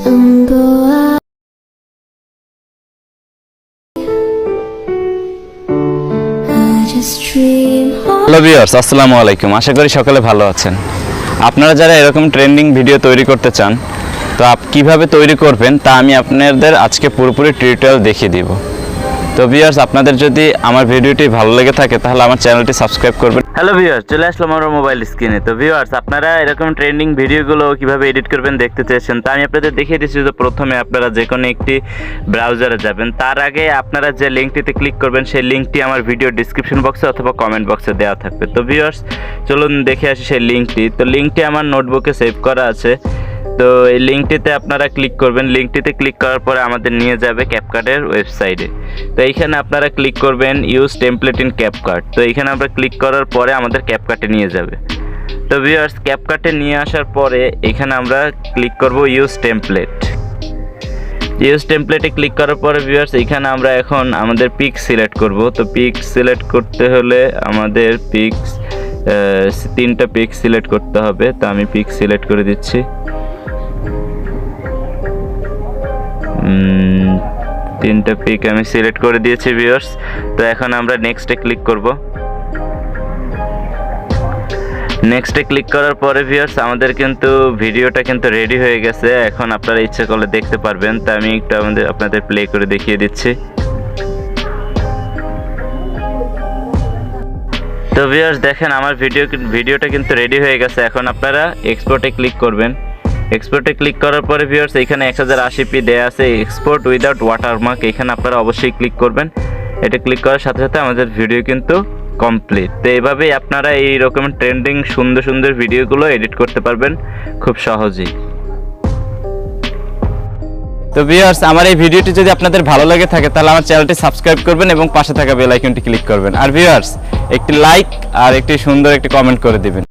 Don't go out. I just dream of hello viewers, আসসালামু আলাইকুম। আশা করি সকলে ভালো আছেন। আপনারা যারা এরকম ট্রেন্ডিং ভিডিও তৈরি করতে চান, তো কিভাবে তৈরি করবেন তা আমি আপনাদের আজকে পুরোপুরি টিউটোরিয়াল দেখিয়ে দিব। তো ভিউয়ার্স, আপনাদের যদি আমার ভিডিওটি ভালো লেগে থাকে তাহলে আমার চ্যানেলটি সাবস্ক্রাইব করবেন। হ্যালো ভিউয়ার্স, চলে আসলাম আমার মোবাইল স্ক্রিনে। তো ভিউয়ার্স, আপনারা এরকম ট্রেন্ডিং ভিডিওগুলো কিভাবে এডিট করবেন দেখতে চেয়েছেন, তা আমি আপনাদের দেখিয়ে দিচ্ছি। তো প্রথমে আপনারা যে কোনো একটি ব্রাউজারে যাবেন, তার আগে আপনারা যে লিঙ্কটিতে ক্লিক করবেন সেই লিঙ্কটি আমার ভিডিও ডিসক্রিপশন বক্সে অথবা কমেন্ট বক্সে দেওয়া থাকবে। তো ভিউয়ার্স, চলুন দেখে আসি সেই লিঙ্কটি। তো লিঙ্কটি আমার নোটবুকে সেভ করা আছে। তো এই লিঙ্কটিতে আপনারা ক্লিক করবেন। লিঙ্কটিতে ক্লিক করার পরে আমাদের নিয়ে যাবে ক্যাপকাটের ওয়েবসাইটে। তো এইখানে আপনারা ক্লিক করবেন ইউজ টেমপ্লেট ইন ক্যাপকাট। তো এইখানে আমরা ক্লিক করার পরে আমাদের ক্যাপকাটে নিয়ে যাবে। তো ভিউয়ার্স, ক্যাপকাটে নিয়ে আসার পরে এখানে আমরা ক্লিক করব ইউজ টেমপ্লেট। ইউজ টেমপ্লেটে ক্লিক করার পরে ভিউয়ার্স, এখানে আমরা এখন আমাদের পিক সিলেক্ট করব। তো পিক সিলেক্ট করতে হলে আমাদের তিনটা পিক সিলেক্ট করতে হবে। তো আমি পিক সিলেক্ট করে দিচ্ছি। তিনটা পিক আমি সিলেক্ট করে দিয়েছি ভিউয়ার্স। তো এখন আমরা নেক্সটে ক্লিক করব। নেক্সটে ক্লিক করার পরে ভিউয়ার্স, আমাদের কিন্তু ভিডিওটা কিন্তু রেডি হয়ে গেছে। এখন আপনারা ইচ্ছে করলে দেখতে পারবেন। তো আমি একটু আপনাদের প্লে করে দেখিয়ে দিচ্ছি। তো ভিউয়ার্স, দেখেন আমার ভিডিওটা কিন্তু রেডি হয়ে গেছে। এখন আপনারা এক্সপোর্টে ক্লিক করবেন। এক্সপোর্টে ক্লিক করার পরে ভিউয়ার্স, এখানে 1080p দেয়া আছে, এক্সপোর্ট উইদাউট ওয়াটারমার্ক। এখানে আপনারা অবশ্যই ক্লিক করবেন। এটা ক্লিক করার সাথে সাথে আমাদের ভিডিও কিন্তু কমপ্লিট। তো এইভাবেই আপনারা এই রকম ট্রেন্ডিং সুন্দর সুন্দর ভিডিওগুলো এডিট করতে পারবেন খুব সহজেই। তো ভিউয়ার্স, আমার এই ভিডিওটি যদি আপনাদের ভালো লাগে থাকে তাহলে আমার চ্যানেলটি সাবস্ক্রাইব করবেন এবং পাশে থাকা বেল আইকনটি ক্লিক করবেন। আর ভিউয়ার্স, একটি লাইক আর একটি সুন্দর একটি কমেন্ট করে দিবেন।